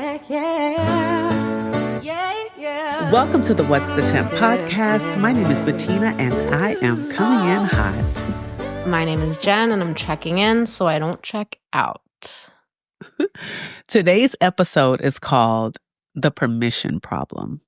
unpack, yeah. Yeah, yeah. Welcome to the What's the Temp podcast. My name is Betina, and I am coming in hot. My name is Jen, and I'm checking in so I don't check out. Today's episode is called The Permission Problem.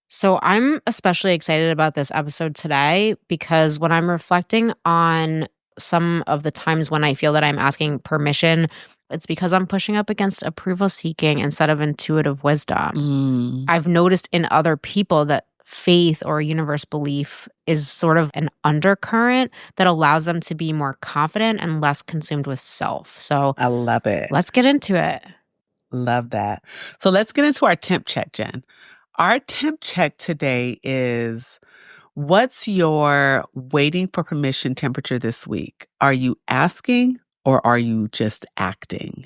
So I'm especially excited about this episode today because when I'm reflecting on some of the times when I feel that I'm asking permission, it's because I'm pushing up against approval seeking instead of intuitive wisdom. I've noticed in other people that faith or universe belief is sort of an undercurrent that allows them to be more confident and less consumed with self. So I love it. Let's get into it. Love that. So let's get into our temp check, Jen. Our temp check today is, what's your waiting for permission temperature this week? Are you asking or are you just acting?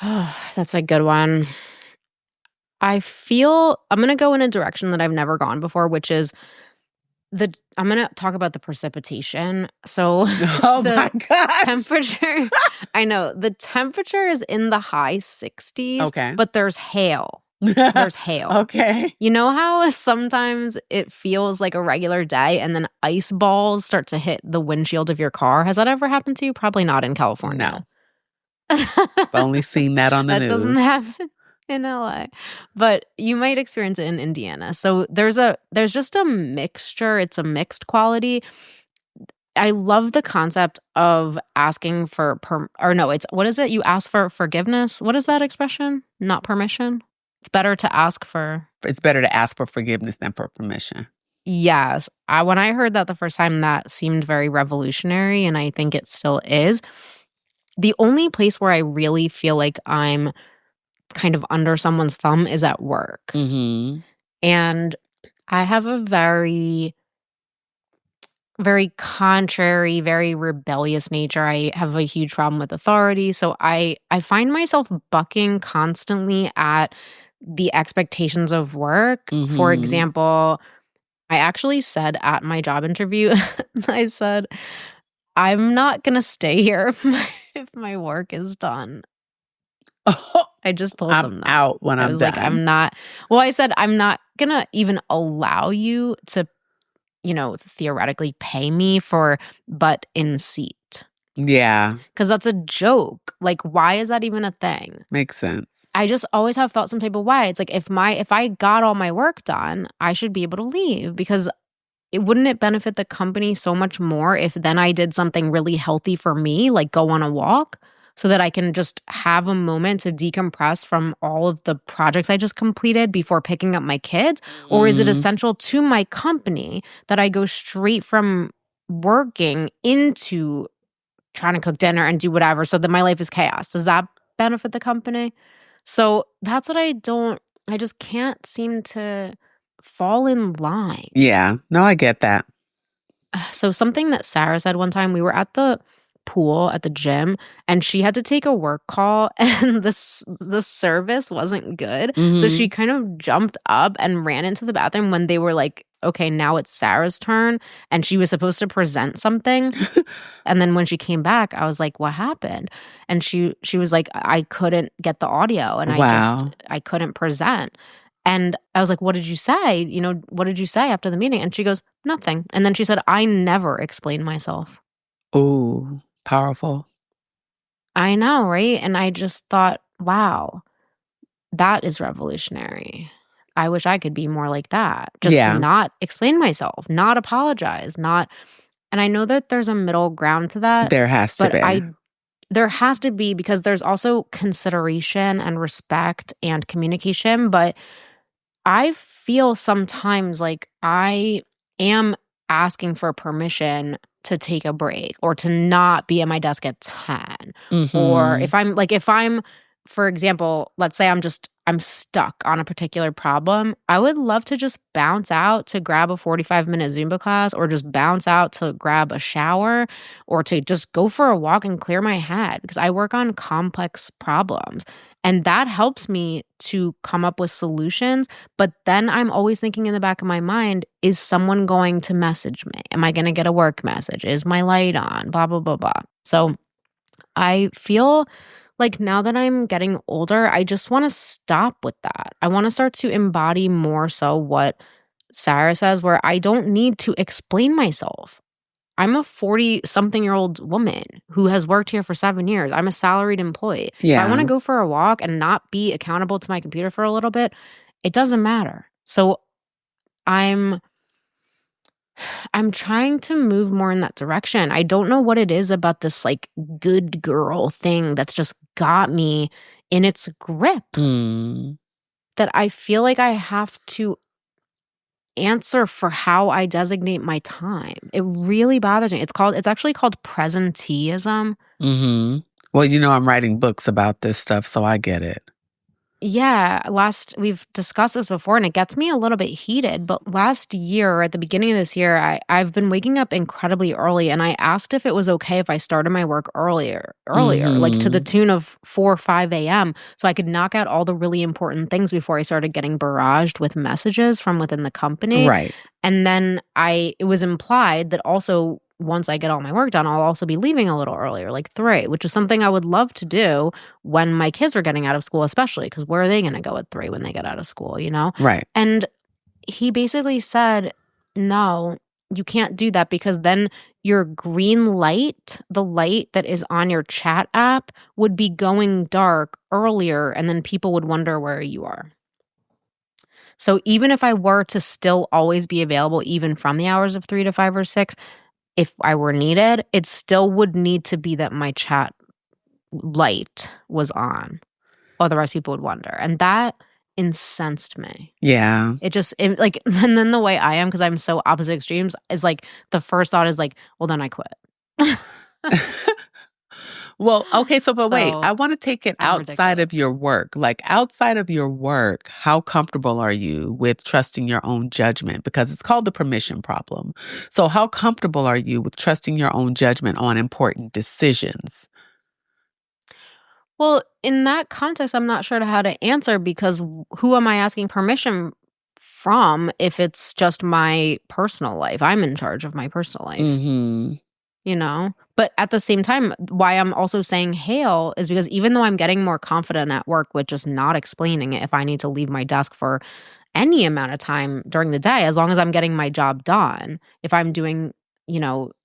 That's a good one. I feel I'm going to go in a direction that I've never gone before, which is I'm going to talk about the precipitation. So my gosh. Temperature, I know the temperature is in the high 60s, Okay. but there's hail. There's hail. Okay. You know how sometimes it feels like a regular day and then ice balls start to hit the windshield of your car? Has that ever happened to you? Probably not in California. No. I've only seen that on the news. That doesn't happen in LA, but you might experience it in Indiana. So there's just a mixture. It's a mixed quality. I love the concept of asking for what is it? You ask for forgiveness. What is that expression? Not permission. It's better to ask for forgiveness than for permission. Yes. When I heard that the first time, that seemed very revolutionary, and I think it still is. The only place where I really feel like I'm kind of under someone's thumb is at work. Mm-hmm. And I have a very, very contrary, very rebellious nature. I have a huge problem with authority. So I find myself bucking constantly at the expectations of work. Mm-hmm. For example, I actually said at my job interview, I said, I'm not going to stay here if my work is done. Oh, I just told I'm them that. out when I I'm was done. like, I'm not. Well, I said, I'm not going to even allow you to, theoretically pay me for butt in seat. Yeah. Because that's a joke. Like, why is that even a thing? Makes sense. I just always have felt some type of way. It's like, if I got all my work done, I should be able to leave, because wouldn't it benefit the company so much more if then I did something really healthy for me, like go on a walk, so that I can just have a moment to decompress from all of the projects I just completed before picking up my kids? Or is it essential to my company that I go straight from working into trying to cook dinner and do whatever so that my life is chaos? Does that benefit the company? So that's what I just can't seem to fall in line. Yeah. No, I get that. So something that Sarah said one time, we were at the pool at the gym and she had to take a work call and the service wasn't good. Mm-hmm. So she kind of jumped up and ran into the bathroom when they were like, okay, now it's Sarah's turn, and she was supposed to present something. And then when she came back, I was like, what happened? And she was like, I couldn't get the audio and I couldn't present. And I was like, what did you say? What did you say after the meeting? And she goes, nothing. And then she said, I never explain myself. Ooh, powerful. I know, right? And I just thought, wow, that is revolutionary. I wish I could be more like that. Just not explain myself, not apologize, and I know that there's a middle ground to that. There has to be. There has to be, because there's also consideration and respect and communication. But I feel sometimes like I am asking for permission to take a break or to not be at my desk at 10. Mm-hmm. Or if I'm, for example, let's say I'm stuck on a particular problem, I would love to just bounce out to grab a 45-minute Zumba class, or just bounce out to grab a shower, or to just go for a walk and clear my head, because I work on complex problems. And that helps me to come up with solutions. But then I'm always thinking in the back of my mind, is someone going to message me? Am I going to get a work message? Is my light on? Blah, blah, blah, blah. So I feel like now that I'm getting older, I just want to stop with that. I want to start to embody more so what Sarah says, where I don't need to explain myself. I'm a 40-something-year-old woman who has worked here for 7 years. I'm a salaried employee. If I want to go for a walk and not be accountable to my computer for a little bit, it doesn't matter. So I'm trying to move more in that direction. I don't know what it is about this like good girl thing that's just got me in its grip that I feel like I have to answer for how I designate my time. It really bothers me. It's actually called presenteeism. Well, I'm writing books about this stuff, so I get it. Yeah, we've discussed this before, and it gets me a little bit heated. But last year, at the beginning of this year, I've been waking up incredibly early, and I asked if it was okay if I started my work earlier, like to the tune of 4 or 5 a.m., so I could knock out all the really important things before I started getting barraged with messages from within the company. Right. And then it was implied that also once I get all my work done, I'll also be leaving a little earlier, like 3, which is something I would love to do when my kids are getting out of school, especially because where are they going to go at 3 when they get out of school, Right. And he basically said, no, you can't do that because then your green light, the light that is on your chat app, would be going dark earlier, and then people would wonder where you are. So even if I were to still always be available, even from the hours of 3 to 5 or 6, if I were needed, it still would need to be that my chat light was on. Otherwise, people would wonder. And that incensed me. Yeah. And then the way I am, because I'm so opposite extremes, is like the first thought is like, well, then I quit. Well, okay, but wait, I want to take it outside of ridiculous. your work. Like outside of your work, how comfortable are you with trusting your own judgment? Because it's called the permission problem. So how comfortable are you with trusting your own judgment on important decisions? Well, in that context, I'm not sure how to answer because who am I asking permission from if it's just my personal life? I'm in charge of my personal life. But at the same time, why I'm also saying hail is because even though I'm getting more confident at work with just not explaining it if I need to leave my desk for any amount of time during the day, as long as I'm getting my job done, if I'm doing,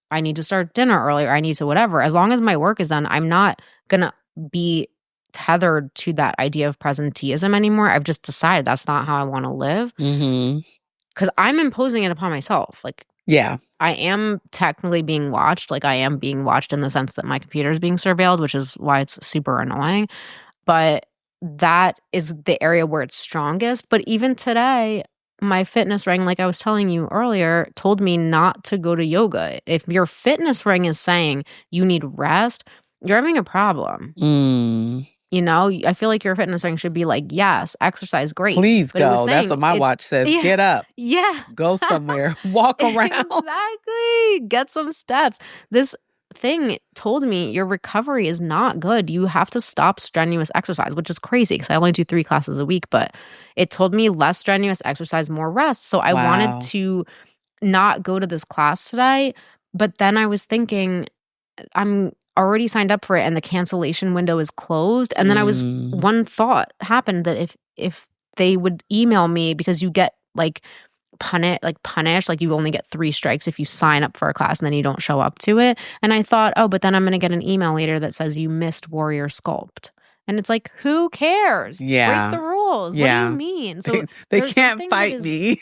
I need to start dinner earlier, I need to whatever, as long as my work is done, I'm not going to be tethered to that idea of presenteeism anymore. I've just decided that's not how I want to live. Because I'm imposing it upon myself. Like, yeah. I am technically being watched. Like I am being watched in the sense that my computer is being surveilled, which is why it's super annoying. But that is the area where it's strongest. But even today, my fitness ring, like I was telling you earlier, told me not to go to yoga. If your fitness ring is saying you need rest, you're having a problem. I feel like your fitness ring should be like, yes, exercise, great. Please go. That's what my watch says. Yeah, get up. Yeah. Go somewhere. Walk around. Exactly. Get some steps. This thing told me your recovery is not good. You have to stop strenuous exercise, which is crazy because I only do 3 classes a week. But it told me less strenuous exercise, more rest. So I wanted to not go to this class today. But then I was thinking, I'm already signed up for it and the cancellation window is closed. And then one thought happened that if they would email me because you get punished, like you only get 3 strikes if you sign up for a class and then you don't show up to it. And I thought, but then I'm going to get an email later that says you missed Warrior Sculpt. And it's like, who cares? Yeah. Break the rules. Yeah. What do you mean? So they can't fight me.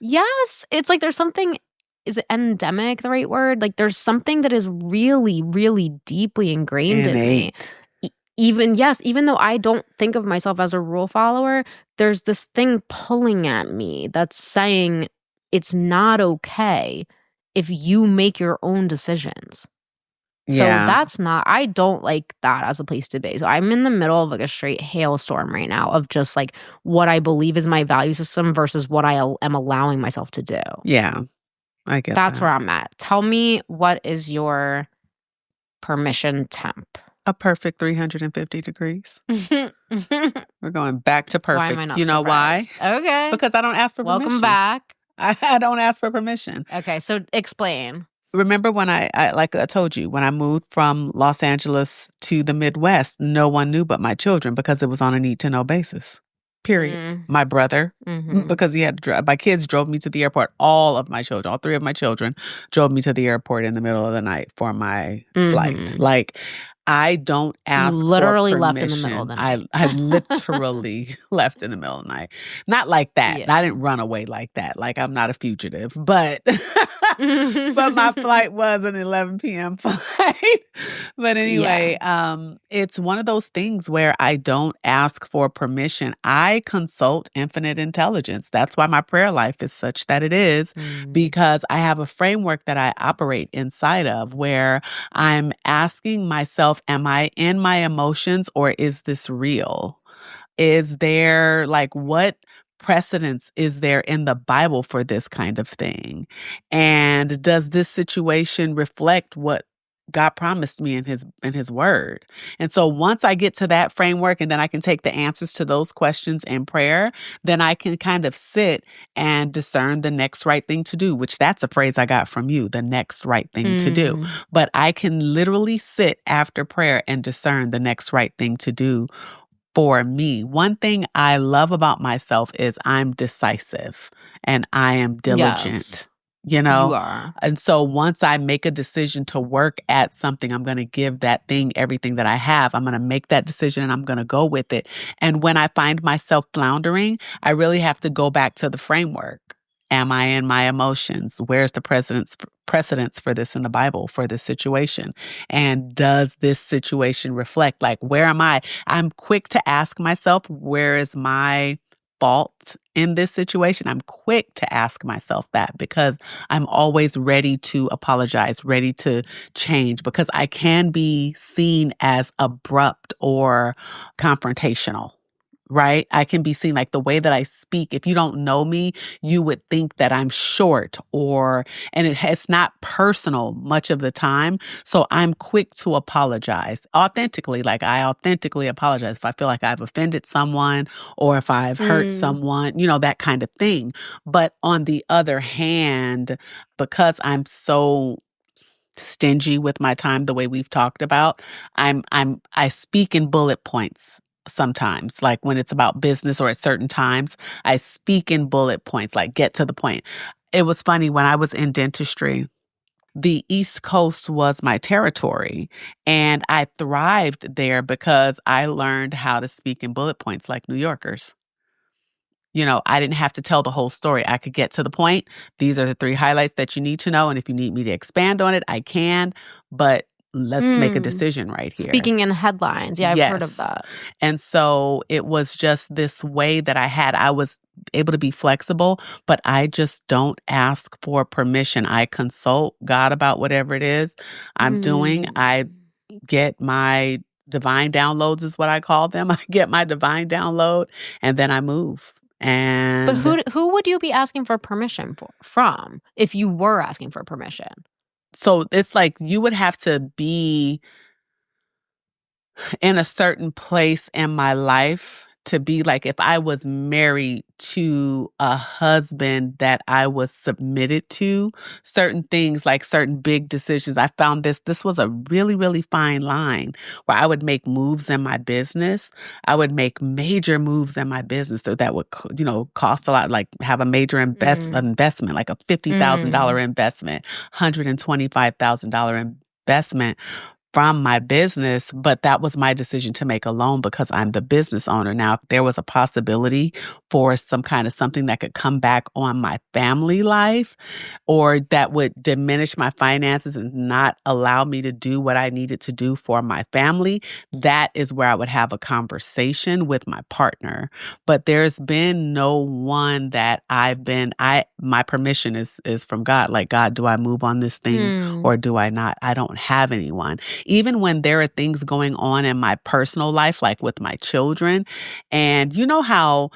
Yes. It's like there's something. Is it endemic the right word? Like there's something that is really, really deeply ingrained in me. Even though I don't think of myself as a rule follower, there's this thing pulling at me that's saying it's not okay if you make your own decisions. So I don't like that as a place to be. So I'm in the middle of like a straight hailstorm right now of just like what I believe is my value system versus what I am allowing myself to do. Yeah. I get That's that. where I'm at. Tell me, what is your permission temp? A perfect 350 degrees. We're going back to perfect. Why am I not you know surprised? why? Okay. Because I don't ask for permission. Welcome back. I don't ask for permission. Okay, so explain. remember when like I told you, when I moved from Los Angeles to the Midwest, no one knew but my children because it was on a need to know basis. Period. My brother, because he had to drive. My kids drove me to the airport. All of my children, all three of my children, drove me to the airport in the middle of the night for my flight. Like, I don't ask literally for permission. left in the middle of the night. I literally left in the middle of the night. Not like that. Yeah. I didn't run away like that. Like, I'm not a fugitive, but but my flight was an 11 p.m. flight. But anyway, it's one of those things where I don't ask for permission. I consult infinite intelligence. That's why my prayer life is such that it is, because I have a framework that I operate inside of where I'm asking myself, am I in my emotions or is this real? Is there, like, what precedence is there in the Bible for this kind of thing? And does this situation reflect what God promised me in his word? And so once I get to that framework and then I can take the answers to those questions in prayer, then I can kind of sit and discern the next right thing to do, which that's a phrase I got from you, the next right thing to do. But I can literally sit after prayer and discern the next right thing to do for me. One thing I love about myself is I'm decisive and I am diligent. Yes. You know? You are. And so once I make a decision to work at something, I'm going to give that thing everything that I have. I'm going to make that decision and I'm going to go with it. And when I find myself floundering, I really have to go back to the framework. Am I in my emotions? Where's the precedence for this in the Bible, for this situation? And does this situation reflect, like, where am I? I'm quick to ask myself, where is my fault in this situation? I'm quick to ask myself that because I'm always ready to apologize, ready to change, because I can be seen as abrupt or confrontational. Right? I can be seen like the way that I speak. If you don't know me, you would think that I'm short and it's not personal much of the time. So I'm quick to apologize authentically. Like, I authentically apologize if I feel like I've offended someone or if I've hurt someone, that kind of thing. But on the other hand, because I'm so stingy with my time, the way we've talked about, I speak in bullet points. Sometimes, like when it's about business or at certain times, I speak in bullet points, like get to the point. It was funny when I was in dentistry, the East Coast was my territory and I thrived there because I learned how to speak in bullet points like New Yorkers. I didn't have to tell the whole story. I could get to the point. These are the 3 highlights that you need to know. And if you need me to expand on it, I can. But let's make a decision right here. Speaking in headlines. Yeah, I've heard of that. And so it was just this way that I was able to be flexible, but I just don't ask for permission. I consult God about whatever it is I'm doing. I get my divine downloads is what I call them. I get my divine download and then I move. And But who would you be asking for permission from if you were asking for permission? So it's like you would have to be in a certain place in my life to be like, if I was married to a husband that I was submitted to, certain things, like certain big decisions. I found this was a really, really fine line where I would make moves in my business. I would make major moves in my business. So that would, cost a lot, like have a major investment, like a $50,000 investment, $125,000 investment from my business, but that was my decision to make alone because I'm the business owner. Now, if there was a possibility for some kind of something that could come back on my family life or that would diminish my finances and not allow me to do what I needed to do for my family, that is where I would have a conversation with my partner. But there's been no one that my permission is from God. Like, God, do I move on this thing or do I not? I don't have anyone. Even when there are things going on in my personal life, like with my children, and you know how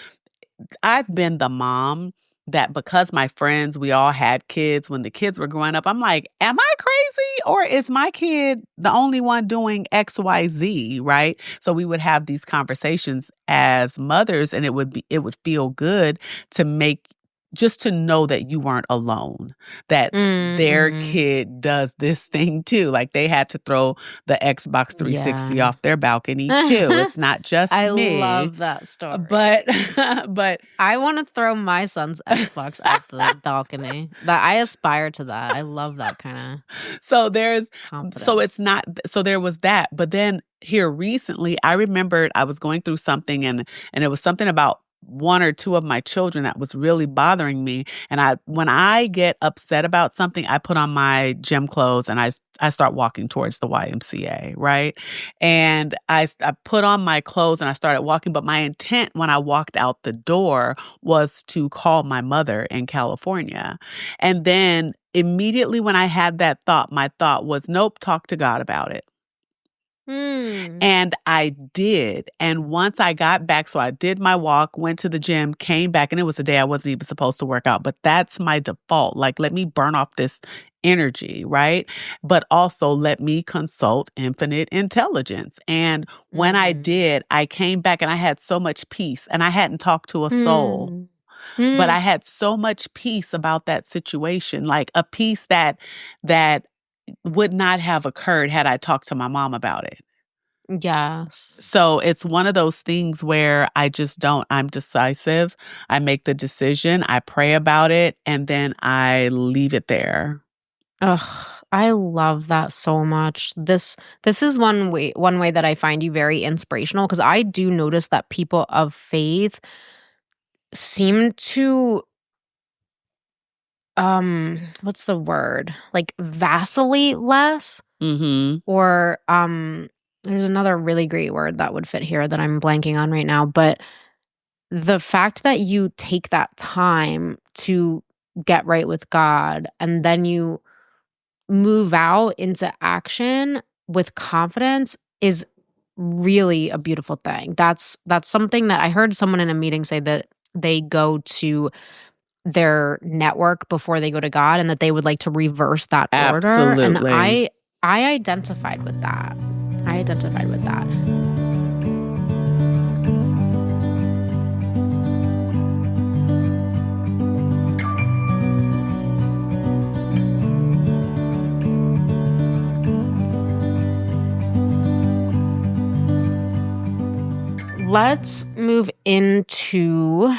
I've been the mom that because my friends, we all had kids when the kids were growing up, I'm like, am I crazy or is my kid the only one doing XYZ, right? So we would have these conversations as mothers and it would feel good to make just to know that you weren't alone, that their kid does this thing too. Like they had to throw the Xbox 360 Yeah. off their balcony too. It's not just I me. love that story. But I want to throw my son's Xbox off the balcony. That I aspire to that. I love that kind of so confidence. there was that. But then here recently, I remembered I was going through something and it was something about one or two of my children that was really bothering me. And when I get upset about something, I put on my gym clothes and I start walking towards the YMCA, right? And I put on my clothes and I started walking, but my intent when I walked out the door was to call my mother in California. And then immediately when I had that thought, my thought was, nope, talk to God about it. And I did. And once I got back, so I did my walk, went to the gym, came back, and it was a day I wasn't even supposed to work out. But that's my default. Like, let me burn off this energy, right? But also let me consult infinite intelligence. And when I did, I came back and I had so much peace. And I hadn't talked to a soul. But I had so much peace about that situation, like a peace that would not have occurred had I talked to my mom about it. Yes. So it's one of those things where I'm decisive. I make the decision, I pray about it, and then I leave it there. Ugh, I love that so much. This is one way that I find you very inspirational, because I do notice that people of faith seem to what's the word? Like vacillate less. Or there's another really great word that would fit here that I'm blanking on right now, but the fact that you take that time to get right with God and then you move out into action with confidence is really a beautiful thing. That's something that I heard someone in a meeting say, that they go to their network before they go to God, and that they would like to reverse that order. And I identified with that. Let's move into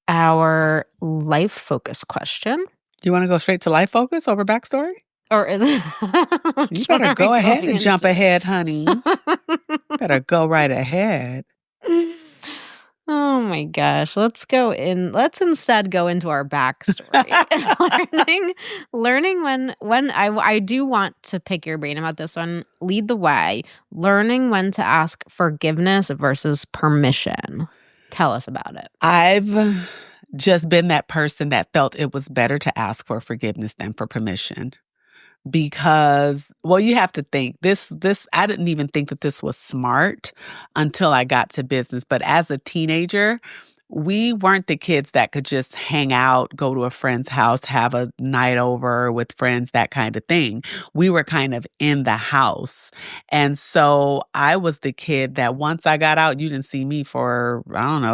our life focus question. Do you want to go straight to life focus over backstory? Or is it? You better go ahead and jump ahead, honey. Better go right ahead. Oh my gosh. Let's instead go into our backstory. learning when I do want to pick your brain about this one. Lead the way. Learning when to ask forgiveness versus permission. Tell us about it. I've just been that person that felt it was better to ask for forgiveness than for permission. Because, well, you have to think this, I didn't even think that this was smart until I got to business. But as a teenager, we weren't the kids that could just hang out, go to a friend's house, have a night over with friends, that kind of thing. We were kind of in the house. And so I was the kid that once I got out, you didn't see me for,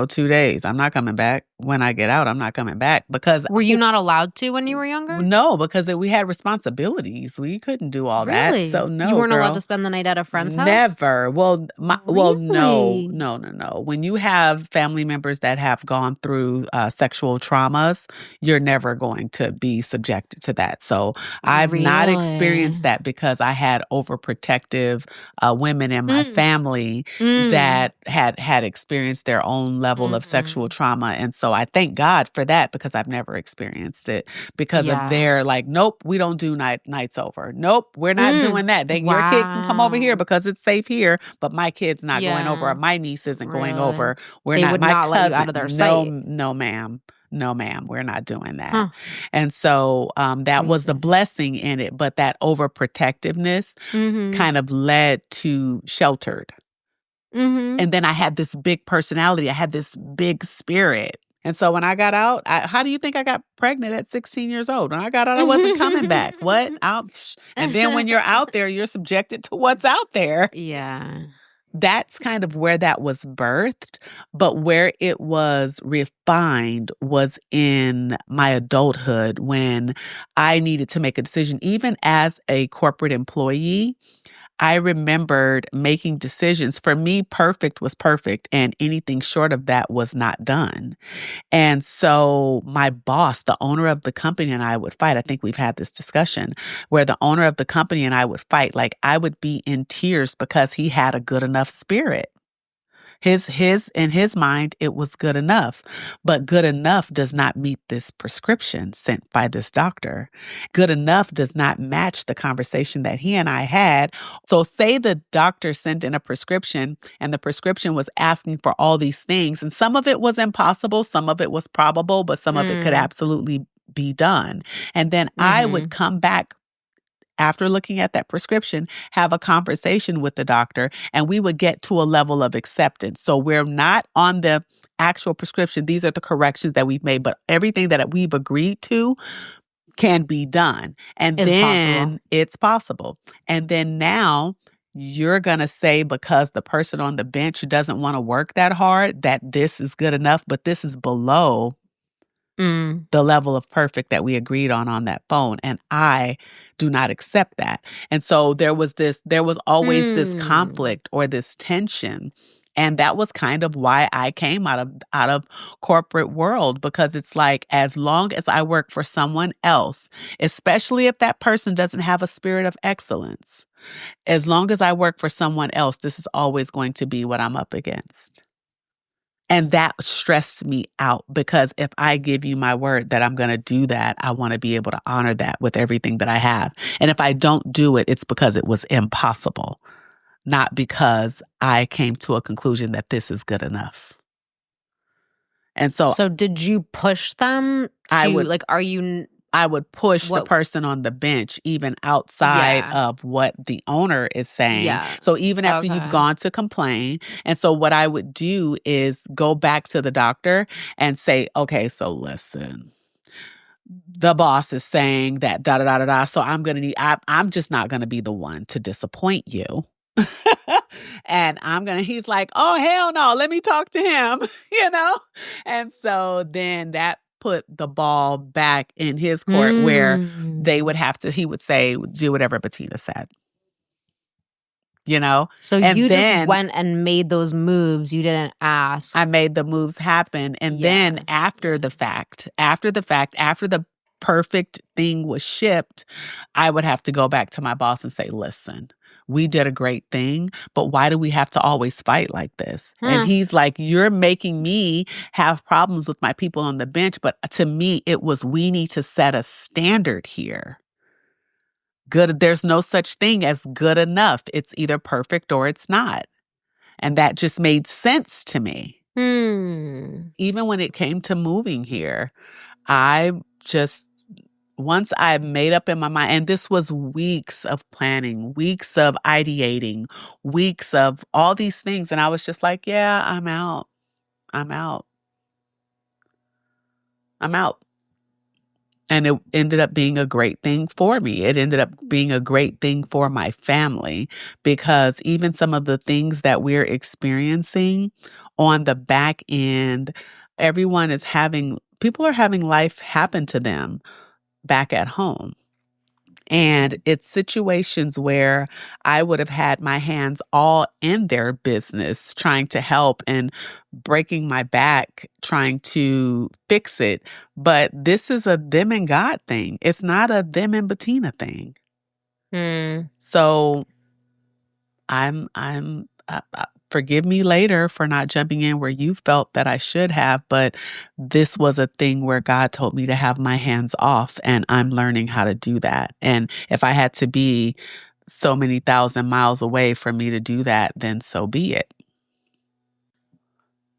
2 days. I'm not coming back. When I get out, I'm not coming back. Because were you not allowed to when you were younger? No, because we had responsibilities. We couldn't do all that. So no, you weren't girl. allowed to spend the night at a friend's house? Never. Well, Really? no. When you have family members that have gone through sexual traumas, you're never going to be subjected to that. So I've not experienced that because I had overprotective women in my family that had experienced their own level of sexual trauma. And so I thank God for that, because I've never experienced it because of their like, nope, we don't do nights over. Nope, we're not doing that. Your kid can come over here because it's safe here, but my kid's not going over. Or my niece isn't going over. They would not let you out of their sight. No, ma'am. No, ma'am, we're not doing that. And so that was the blessing in it. But that overprotectiveness kind of led to sheltered. And then I had this big personality. I had this big spirit. And so when I got out, how do you think I got pregnant at 16 years old? When I got out, I wasn't coming back. What? And then when you're out there, you're subjected to what's out there. Yeah. that's kind of where that was birthed. But where it was refined was in my adulthood when I needed to make a decision. Even as a corporate employee, I remembered making decisions. For me, perfect was perfect, and anything short of that was not done. And so my boss, the owner of the company, and I would fight. I think we've had this discussion where the owner of the company and I would fight. Like, I would be in tears because he had a good enough spirit. In his mind, it was good enough, but good enough does not meet this prescription sent by this doctor. Good enough does not match the conversation that he and I had. So say the doctor sent in a prescription and the prescription was asking for all these things, and some of it was impossible, some of it was probable, but some of it could absolutely be done. And then I would come back after looking at that prescription, have a conversation with the doctor, and we would get to a level of acceptance. So we're not on the actual prescription. These are the corrections that we've made, but everything that we've agreed to can be done. And then it's possible. And then now you're going to say, because the person on the bench doesn't want to work that hard, that this is good enough, but this is below the level of perfect that we agreed on that phone. And I do not accept that. And so there was always this conflict or this tension. And that was kind of why I came out of corporate world, because it's like, as long as I work for someone else, especially if that person doesn't have a spirit of excellence, as long as I work for someone else, this is always going to be what I'm up against. And that stressed me out, because if I give you my word that I'm going to do that, I want to be able to honor that with everything that I have. And if I don't do it, it's because it was impossible, not because I came to a conclusion that this is good enough. And so did you push them to, I would push the person on the bench even outside of what the owner is saying. Yeah. So even after you've gone to complain. And so what I would do is go back to the doctor and say, okay, so listen, the boss is saying that da-da-da-da-da. So I'm just not going to be the one to disappoint you. And he's like, oh, hell no, let me talk to him, And so then that put the ball back in his court where he would say, do whatever Betina said. So you just went and made those moves. You didn't ask. I made the moves happen. And then after the perfect thing was shipped, I would have to go back to my boss and say, listen, we did a great thing, but why do we have to always fight like this? And he's like, you're making me have problems with my people on the bench. But to me, it was, we need to set a standard here. Good. There's no such thing as good enough. It's either perfect or it's not. And that just made sense to me. Even when it came to moving here, once I made up in my mind, and this was weeks of planning, weeks of ideating, weeks of all these things. And I was just like, yeah, I'm out. And it ended up being a great thing for me. It ended up being a great thing for my family, because even some of the things that we're experiencing on the back end, people are having life happen to them back at home. And it's situations where I would have had my hands all in their business, trying to help and breaking my back, trying to fix it. But this is a them and God thing. It's not a them and Betina thing. So forgive me later for not jumping in where you felt that I should have, but this was a thing where God told me to have my hands off, and I'm learning how to do that. And if I had to be so many thousand miles away for me to do that, then so be it.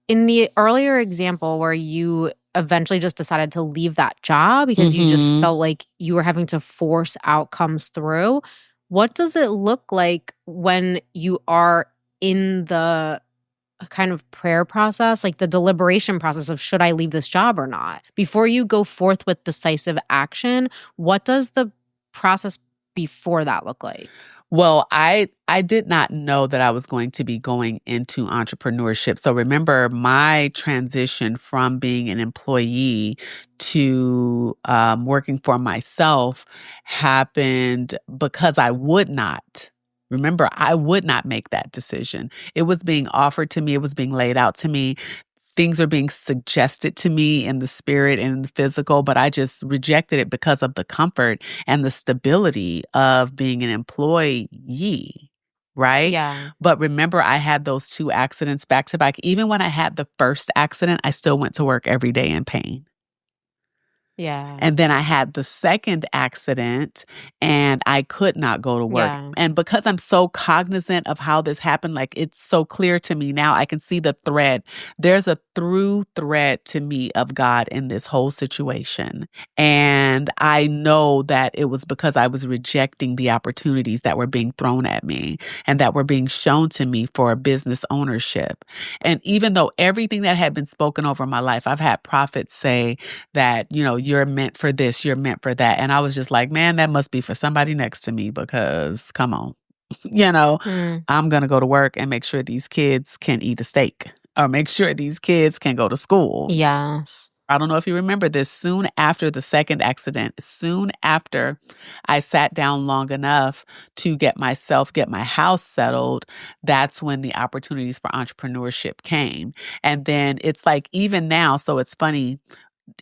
In the earlier example where you eventually just decided to leave that job because you just felt like you were having to force outcomes through, what does it look like when you are in the kind of prayer process, like the deliberation process of, should I leave this job or not? Before you go forth with decisive action, what does the process before that look like? Well, I did not know that I was going to be going into entrepreneurship. So remember, my transition from being an employee to working for myself happened because I would not. Remember, I would not make that decision. It was being offered to me. It was being laid out to me. Things are being suggested to me in the spirit and in the physical, but I just rejected it because of the comfort and the stability of being an employee, right? Yeah. But remember, I had those two accidents back to back. Even when I had the first accident, I still went to work every day in pain. Yeah. And then I had the second accident and I could not go to work. Yeah. And because I'm so cognizant of how this happened, like it's so clear to me now, I can see the thread. There's a through thread to me of God in this whole situation. And I know that it was because I was rejecting the opportunities that were being thrown at me and that were being shown to me for business ownership. And even though everything that had been spoken over my life, I've had prophets say, that, you're meant for this, you're meant for that. And I was just like, man, that must be for somebody next to me because come on, you know, Hmm. I'm going to go to work and make sure these kids can eat a steak or make sure these kids can go to school. Yes. I don't know if you remember this, soon after the second accident, soon after I sat down long enough to get my house settled, that's when the opportunities for entrepreneurship came. And then it's like, even now, so it's funny,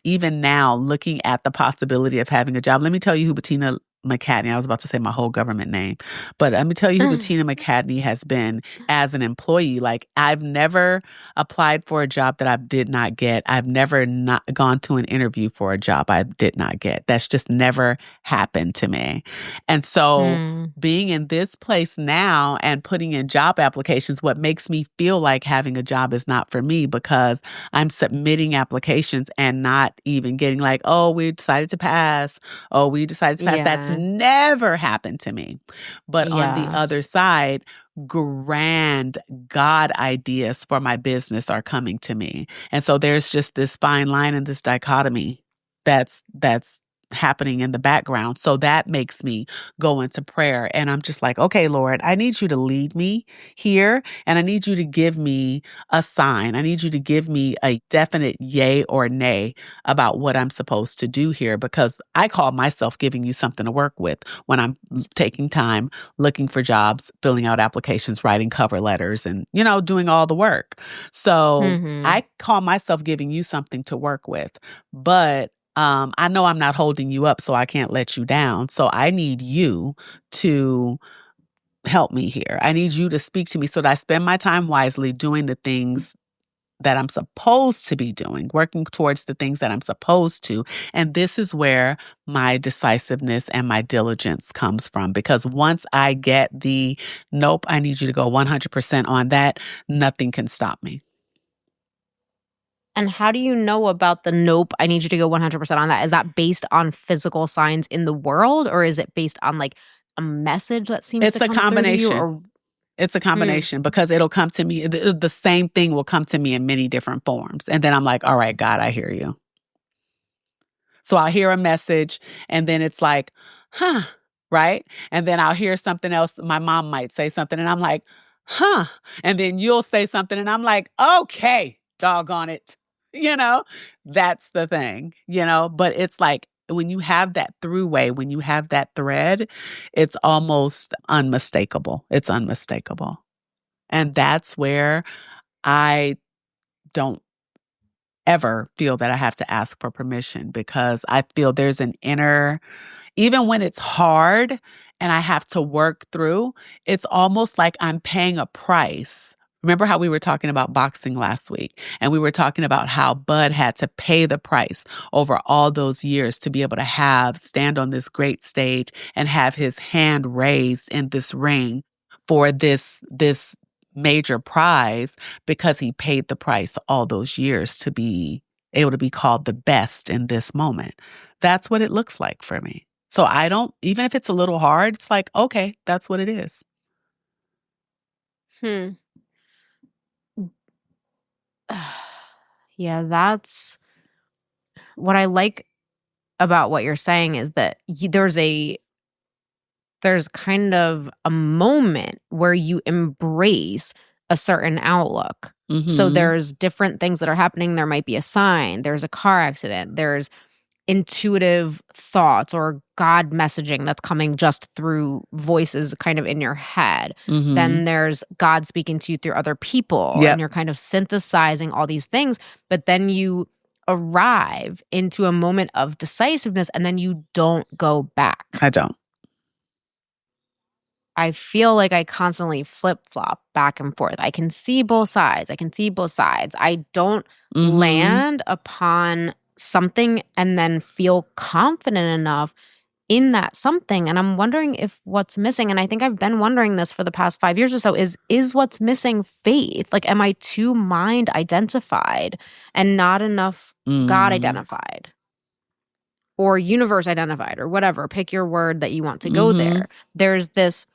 even now, looking at the possibility of having a job, let me tell you who Betina McCadney, I was about to say my whole government name, but let me tell you who Betina McCadney has been as an employee. Like, I've never applied for a job that I did not get. I've never not gone to an interview for a job I did not get. That's just never happened to me. And so Hmm. being in this place now and putting in job applications, what makes me feel like having a job is not for me because I'm submitting applications and not even getting like, oh, we decided to pass. Oh, we decided to pass. That's Yeah. never happened to me. But on the other Yes. side, grand God ideas for my business are coming to me. And so there's just this fine line and this dichotomy that's happening in the background. So that makes me go into prayer. And I'm just like, okay, Lord, I need you to lead me here. And I need you to give me a sign. I need you to give me a definite yay or nay about what I'm supposed to do here, because I call myself giving you something to work with when I'm taking time, looking for jobs, filling out applications, writing cover letters, and, doing all the work. So Hmm. I call myself giving you something to work with. But I know I'm not holding you up, so I can't let you down. So I need you to help me here. I need you to speak to me so that I spend my time wisely doing the things that I'm supposed to be doing, working towards the things that I'm supposed to. And this is where my decisiveness and my diligence comes from. Because once I get the nope, I need you to go 100% on that, nothing can stop me. And how do you know about the nope, I need you to go 100% on that? Is that based on physical signs in the world, or is it based on like a message that seems to It's a come through to you? combination. Or It's a hmm. combination because it'll come to me. The same thing will come to me in many different forms. And then I'm like, all right, God, I hear you. So I'll hear a message and then it's like, huh, right? And then I'll hear something else. My mom might say something and I'm like, huh. And then you'll say something and I'm like, okay, doggone it. You know, that's the thing, but it's like when you have that throughway, when you have that thread, it's almost unmistakable. It's unmistakable. And that's where I don't ever feel that I have to ask for permission because I feel there's an inner, even when it's hard and I have to work through, it's almost like I'm paying a price. Remember how we were talking about boxing last week and we were talking about how Bud had to pay the price over all those years to be able to stand on this great stage and have his hand raised in this ring for this major prize because he paid the price all those years to be able to be called the best in this moment. That's what it looks like for me. So I don't, even if it's a little hard, it's like, okay, that's what it is. Hmm. Yeah, that's what I like about what you're saying is that there's a there's kind of a moment where you embrace a certain outlook. So there's different things that are happening. There might be a sign, there's a car accident, there's intuitive thoughts or God messaging that's coming just through voices kind of in your head. Then there's God speaking to you through other people, and you're kind of synthesizing all these things, but then you arrive into a moment of decisiveness and then you don't go back. I don't. I feel like I constantly flip-flop back and forth. I can see both sides. I don't land upon something and then feel confident enough in that something. And I'm wondering if what's missing, and I think I've been wondering this for the past 5 years or so, is what's missing faith? Like, am I too mind identified and not enough God identified? Or universe identified, or whatever. Pick your word that you want to go there. There's this,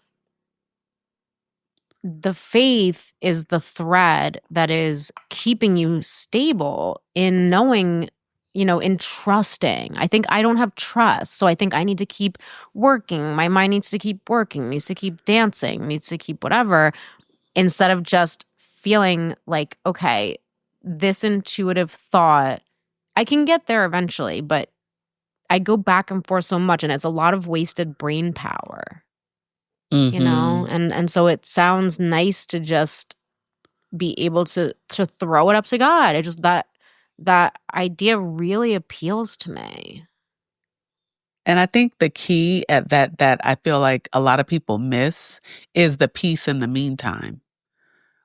the faith is the thread that is keeping you stable in knowing, in trusting. I think I don't have trust, so I think I need to keep working. My mind needs to keep working, needs to keep dancing, needs to keep whatever, instead of just feeling like, okay, this intuitive thought, I can get there eventually, but I go back and forth so much, and it's a lot of wasted brain power. And so it sounds nice to just be able to throw it up to God. It just that idea really appeals to me. And I think the key at that I feel like a lot of people miss is the peace in the meantime.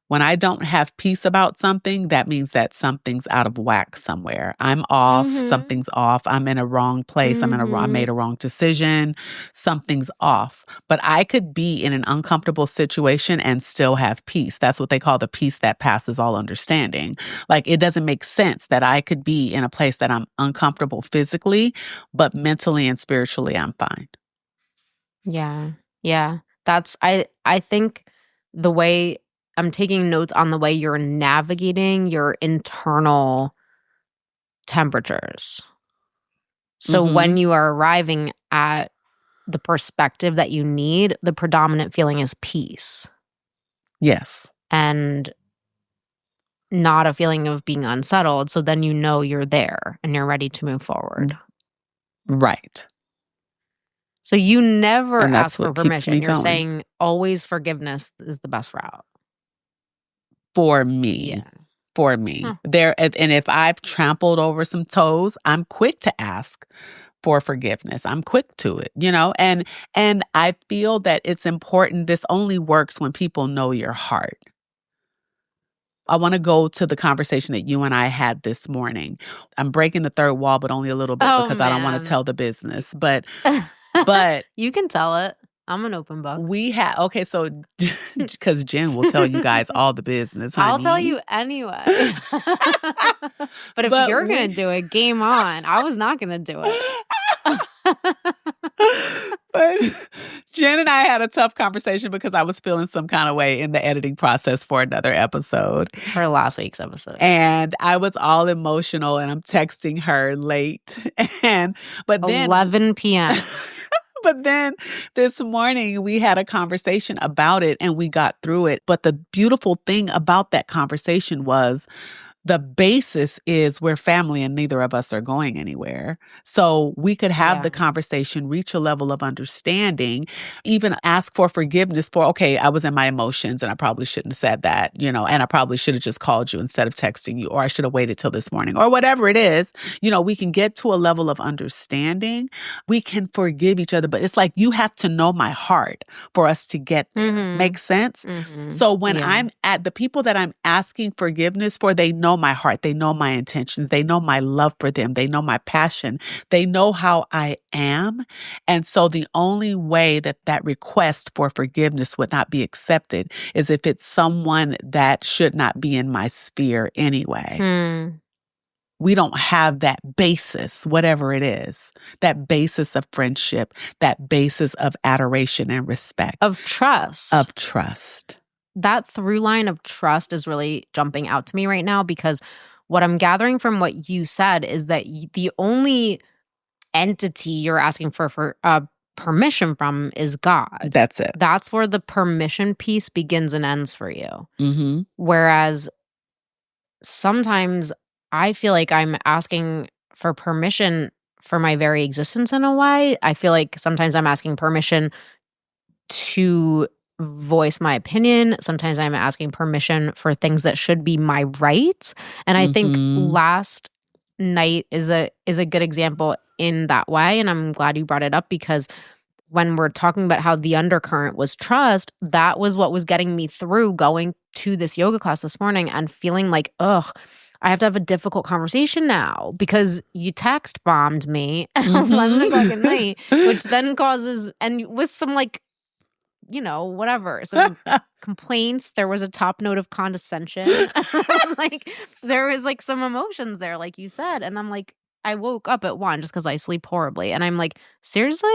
When I don't have peace about something, that means that something's out of whack somewhere. I'm off, something's off, I'm in a wrong place, I made a wrong decision, something's off. But I could be in an uncomfortable situation and still have peace. That's what they call the peace that passes all understanding. Like, it doesn't make sense that I could be in a place that I'm uncomfortable physically, but mentally and spiritually I'm fine. Yeah. That's, I think the way I'm taking notes on the way you're navigating your internal temperatures. So when you are arriving at the perspective that you need, the predominant feeling is peace. Yes. And not a feeling of being unsettled. So then you're there and you're ready to move forward. Right. So you never ask for keeps permission. me You're going. saying always forgiveness is the best route. For me. Yeah. For me. And if I've trampled over some toes, I'm quick to ask for forgiveness. I'm quick to it, and I feel that it's important. This only works when people know your heart. I want to go to the conversation that you and I had this morning. I'm breaking the third wall, but only a little bit because I don't want to tell the business. But you can tell it. I'm an open book. So because Jen will tell you guys all the business, honey. I'll tell you anyway. But if you're going to do it, game on. I was not going to do it. But Jen and I had a tough conversation because I was feeling some kind of way in the editing process for another episode. For last week's episode. And I was all emotional and I'm texting her late. But then 11 p.m. But then this morning we had a conversation about it and we got through it. But the beautiful thing about that conversation was the basis is we're family and neither of us are going anywhere. So we could have the conversation, reach a level of understanding, even ask for forgiveness for, okay, I was in my emotions and I probably shouldn't have said that, and I probably should have just called you instead of texting you, or I should have waited till this morning, or whatever it is. We can get to a level of understanding. We can forgive each other, but it's like you have to know my heart for us to get there. Makes sense? So when I'm at the people that I'm asking forgiveness for, they know my heart. They know my intentions. They know my love for them. They know my passion. They know how I am. And so the only way that request for forgiveness would not be accepted is if it's someone that should not be in my sphere anyway. We don't have that basis, whatever it is, that basis of friendship, that basis of adoration and respect. Of trust. That through line of trust is really jumping out to me right now, because what I'm gathering from what you said is that the only entity you're asking for permission from is God. That's it. That's where the permission piece begins and ends for you. Mm-hmm. Whereas sometimes I feel like I'm asking for permission for my very existence in a way. I feel like sometimes I'm asking permission to voice my opinion. Sometimes I'm asking permission for things that should be my rights. And I think last night is a good example in that way. And I'm glad you brought it up, because when we're talking about how the undercurrent was trust, that was what was getting me through going to this yoga class this morning and feeling like, ugh, I have to have a difficult conversation now because you text bombed me at 11 o'clock at night, which then causes, and with some like, you know, whatever, some complaints. There was a top note of condescension. Like there was like some emotions there, like you said. And I'm like, I woke up at 1 just because I sleep horribly. And I'm like, seriously?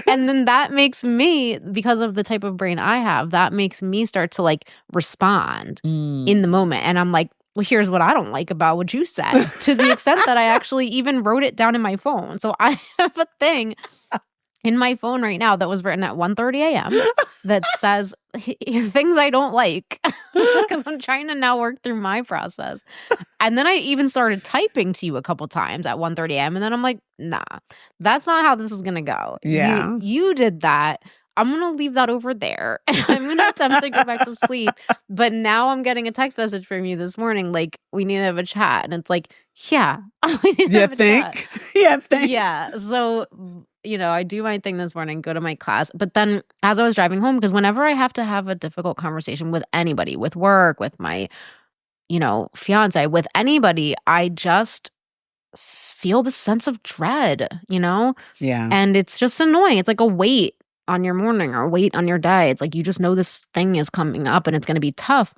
And then that makes me, because of the type of brain I have, that makes me start to like respond in the moment. And I'm like, well, here's what I don't like about what you said, to the extent that I actually even wrote it down in my phone. So I have a thing in my phone right now that was written at 1:30 a.m. that says things I don't like, because I'm trying to now work through my process. And then I even started typing to you a couple times at 1:30 a.m. And then I'm like, nah, that's not how this is going to go. Yeah. You did that. I'm going to leave that over there. And I'm going to attempt to go back to sleep. But now I'm getting a text message from you this morning, like, we need to have a chat. And it's like, yeah, we need to have a chat. Yeah. So, you know, I do my thing this morning, go to my class. But then as I was driving home, because whenever I have to have a difficult conversation with anybody, with work, with my, you know, fiance, with anybody, I just feel this sense of dread, you know? Yeah. And it's just annoying. It's like a weight on your morning or weight on your day. It's like you just know this thing is coming up and it's going to be tough.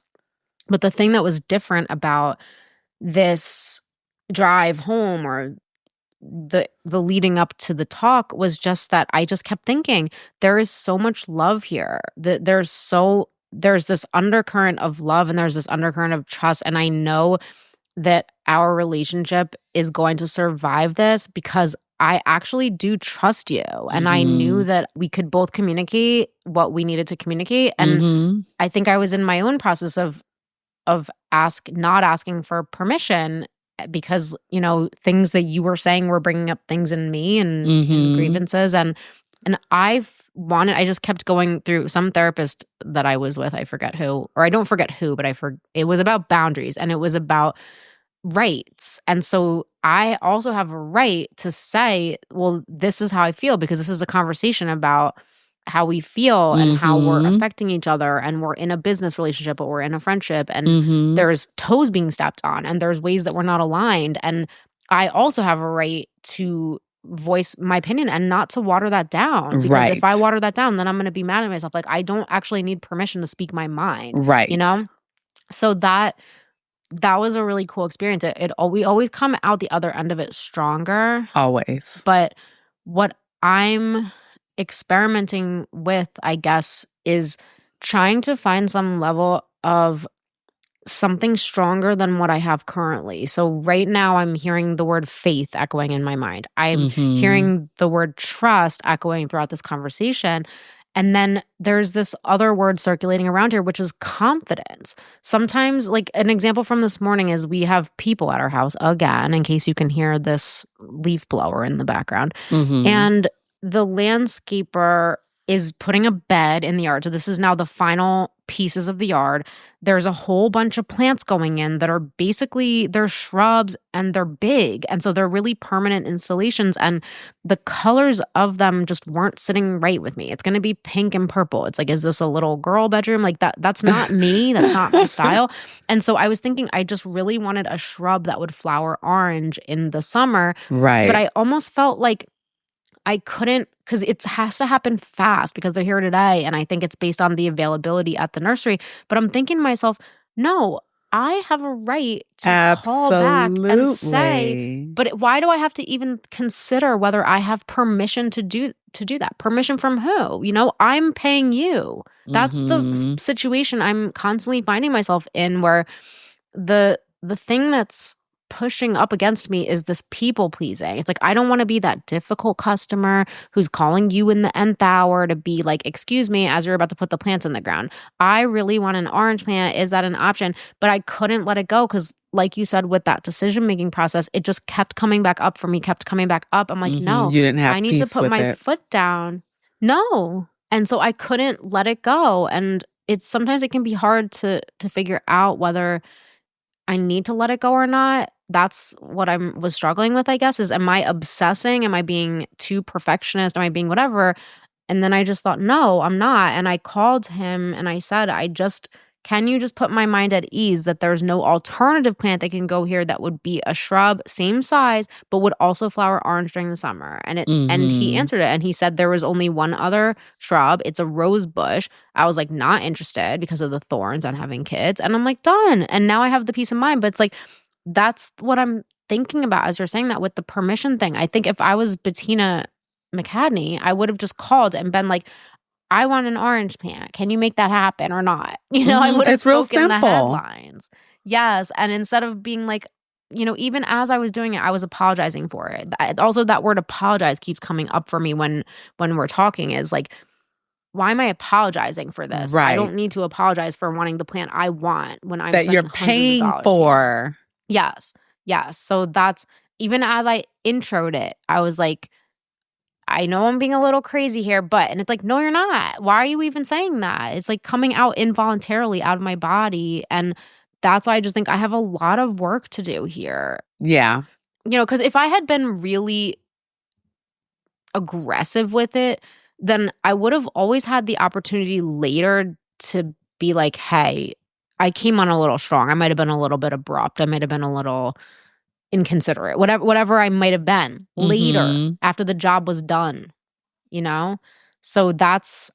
But the thing that was different about this drive home or the leading up to the talk was just that I just kept thinking, there is so much love here. That there's this undercurrent of love and there's this undercurrent of trust. And I know that our relationship is going to survive this because I actually do trust you. And I knew that we could both communicate what we needed to communicate. And I think I was in my own process of not asking for permission, because, you know, things that you were saying were bringing up things in me and grievances. And I just kept going through some therapist that I was with. I forget who, or I don't forget who, but it was about boundaries and it was about rights. And so I also have a right to say, well, this is how I feel, because this is a conversation about how we feel and how we're affecting each other, and we're in a business relationship, but we're in a friendship, and there's toes being stepped on, and there's ways that we're not aligned. And I also have a right to voice my opinion and not to water that down, because if I water that down, then I'm going to be mad at myself. Like, I don't actually need permission to speak my mind, you know? So that was a really cool experience. We always come out the other end of it stronger. Always. But what I'm experimenting with, I guess, is trying to find some level of something stronger than what I have currently. So right now I'm hearing the word faith echoing in my mind. I'm hearing the word trust echoing throughout this conversation. And then there's this other word circulating around here, which is confidence. Sometimes, like an example from this morning is we have people at our house again, in case you can hear this leaf blower in the background. And the landscaper is putting a bed in the yard. So this is now the final pieces of the yard. There's a whole bunch of plants going in that are basically, they're shrubs and they're big. And so they're really permanent installations. And the colors of them just weren't sitting right with me. It's going to be pink and purple. It's like, is this a little girl bedroom? Like that's not me. That's not my style. And so I was thinking I just really wanted a shrub that would flower orange in the summer. Right. But I almost felt like I couldn't, because it has to happen fast because they're here today. And I think it's based on the availability at the nursery. But I'm thinking to myself, no, I have a right to call back and say, but why do I have to even consider whether I have permission to do that? Permission from who? You know, I'm paying you. That's the situation I'm constantly finding myself in, where the thing that's pushing up against me is this people pleasing. It's like, I don't want to be that difficult customer who's calling you in the nth hour to be like, excuse me, as you're about to put the plants in the ground. I really want an orange plant. Is that an option? But I couldn't let it go because, like you said, with that decision-making process, it just kept coming back up for me, kept coming back up. I'm like, no, You didn't have I need to peace put with my it. foot down. No. And so I couldn't let it go. And it's sometimes it can be hard to figure out whether I need to let it go or not. That's what I was struggling with, I guess, is am I obsessing? Am I being too perfectionist? Am I being whatever? And then I just thought, no, I'm not. And I called him and I said, can you just put my mind at ease that there's no alternative plant that can go here that would be a shrub, same size, but would also flower orange during the summer? And he answered it and he said there was only one other shrub. It's a rose bush. I was like, not interested because of the thorns and having kids. And I'm like, done. And now I have the peace of mind. But it's like, that's what I'm thinking about as you're saying that with the permission thing. I think if I was Betina McCadney, I would have just called and been like, I want an orange plant. Can you make that happen or not? I would have It's real spoken the simple. headlines. Yes. And instead of being like, even as I was doing it, I was apologizing for it. Also, that word apologize keeps coming up for me when we're talking is like, why am I apologizing for this? Right. I don't need to apologize for wanting the plant I want when I'm that you're paying for. Yes. Yes. So that's, even as I introed it, I was like, I know I'm being a little crazy here, and it's like, no, you're not. Why are you even saying that? It's like coming out involuntarily out of my body. And that's why I just think I have a lot of work to do here. Yeah. Because if I had been really aggressive with it, then I would have always had the opportunity later to be like, hey, I came on a little strong. I might have been a little bit abrupt. I might have been a little inconsiderate, whatever I might have been later after the job was done, So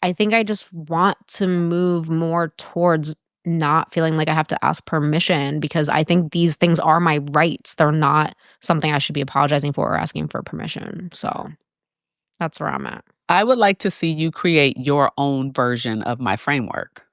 I think I just want to move more towards not feeling like I have to ask permission because I think these things are my rights. They're not something I should be apologizing for or asking for permission. So that's where I'm at. I would like to see you create your own version of my framework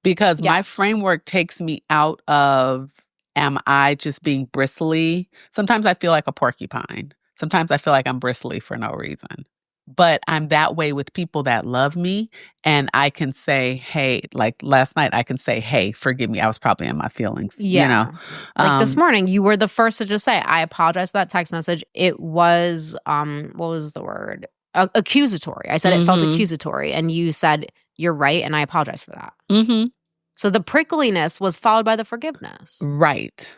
because my framework takes me out of, am I just being bristly? Sometimes I feel like a porcupine. Sometimes I feel like I'm bristly for no reason. But I'm that way with people that love me. And I can say, hey, like last night, I can say, hey, forgive me. I was probably in my feelings. Yeah. Like this morning, you were the first to just say, I apologize for that text message. It was, what was the word? Accusatory. I said it felt accusatory. And you said, you're right. And I apologize for that. So the prickliness was followed by the forgiveness. Right.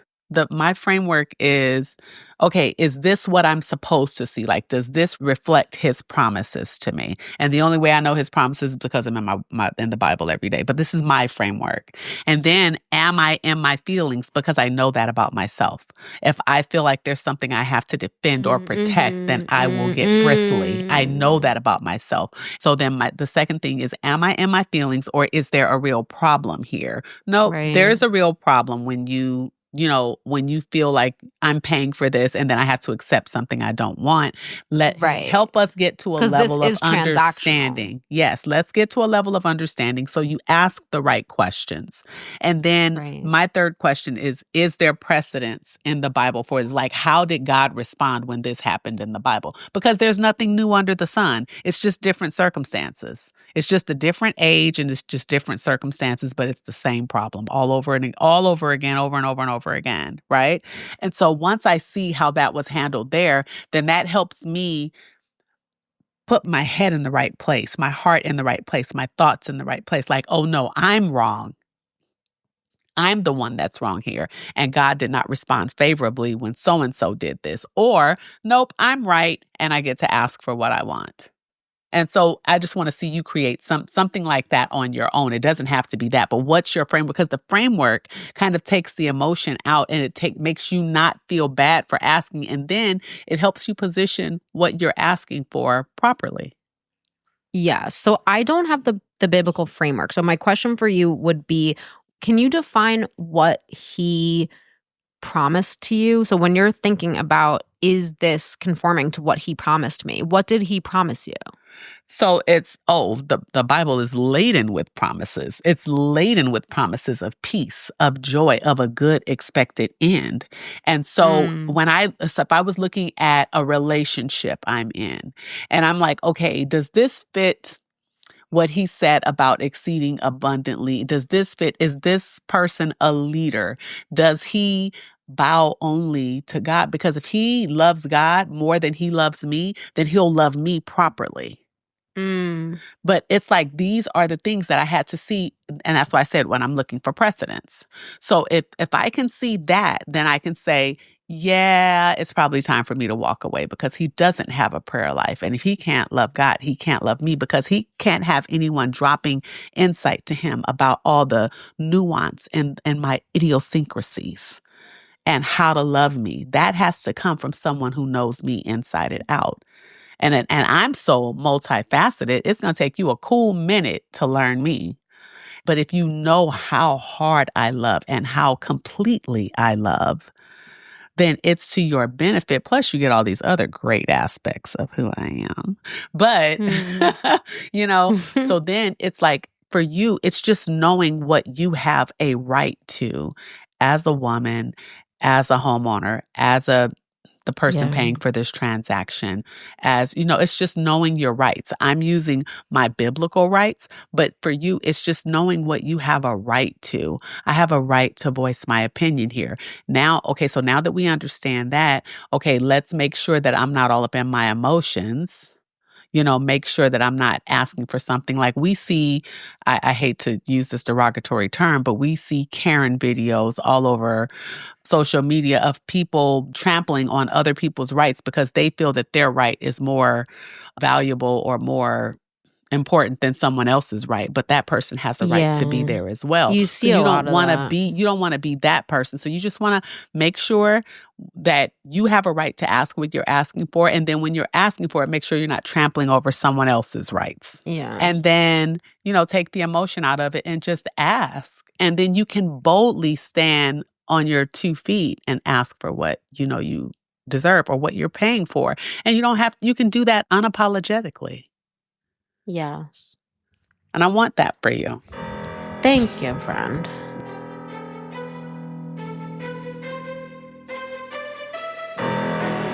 My framework is, okay, is this what I'm supposed to see? Like, does this reflect his promises to me? And the only way I know his promises is because I'm in the Bible every day. But this is my framework. And then, am I in my feelings? Because I know that about myself. If I feel like there's something I have to defend or protect, then I will get bristly. I know that about myself. So then the second thing is, am I in my feelings or is there a real problem here? No, there's a real problem when when you feel like I'm paying for this and then I have to accept something I don't want. Help us get to a level of understanding. Yes, let's get to a level of understanding so you ask the right questions. And then my third question is there precedence in the Bible for this? Like, how did God respond when this happened in the Bible? Because there's nothing new under the sun. It's just different circumstances. It's just a different age and it's just different circumstances, but it's the same problem all over again, over and over and over again, right? And so once I see how that was handled there, then that helps me put my head in the right place, my heart in the right place, my thoughts in the right place. Like, oh no, I'm wrong. I'm the one that's wrong here. And God did not respond favorably when so-and-so did this. Or, nope, I'm right and I get to ask for what I want. And so I just want to see you create something like that on your own. It doesn't have to be that, but what's your framework? Because the framework kind of takes the emotion out and it makes you not feel bad for asking. And then it helps you position what you're asking for properly. Yes. So I don't have the biblical framework. So my question for you would be, can you define what he promised to you? So when you're thinking about, is this conforming to what he promised me? What did he promise you? So the Bible is laden with promises. It's laden with promises of peace, of joy, of a good expected end. And so if I was looking at a relationship I'm in, and I'm like, okay, does this fit what he said about exceeding abundantly? Does this fit? Is this person a leader? Does he bow only to God? Because if he loves God more than he loves me, then he'll love me properly. But it's like, these are the things that I had to see. And that's why I said, when I'm looking for precedents. So if I can see that, then I can say, yeah, it's probably time for me to walk away, because he doesn't have a prayer life. And if he can't love God, he can't love me, because he can't have anyone dropping insight to him about all the nuance and my idiosyncrasies and how to love me. That has to come from someone who knows me inside and out. And I'm so multifaceted, it's going to take you a cool minute to learn me. But if you know how hard I love and how completely I love, then it's to your benefit. Plus, you get all these other great aspects of who I am. But, so then it's like, for you, it's just knowing what you have a right to as a woman, as a homeowner, as the person paying for this transaction, as, it's just knowing your rights. I'm using my biblical rights, but for you, it's just knowing what you have a right to. I have a right to voice my opinion here. Now, okay, so now that we understand that, okay, let's make sure that I'm not all up in my emotions. Make sure that I'm not asking for something like we see. I hate to use this derogatory term, but we see Karen videos all over social media of people trampling on other people's rights because they feel that their right is more valuable or more important than someone else's right, but that person has a right to be there as well. You see a lot of that. You don't want to be that person. So you just want to make sure that you have a right to ask what you're asking for. And then when you're asking for it, make sure you're not trampling over someone else's rights. Yeah. And then, take the emotion out of it and just ask. And then you can boldly stand on your 2 feet and ask for what you deserve or what you're paying for. And you can do that unapologetically. Yes. And I want that for you. Thank you, friend.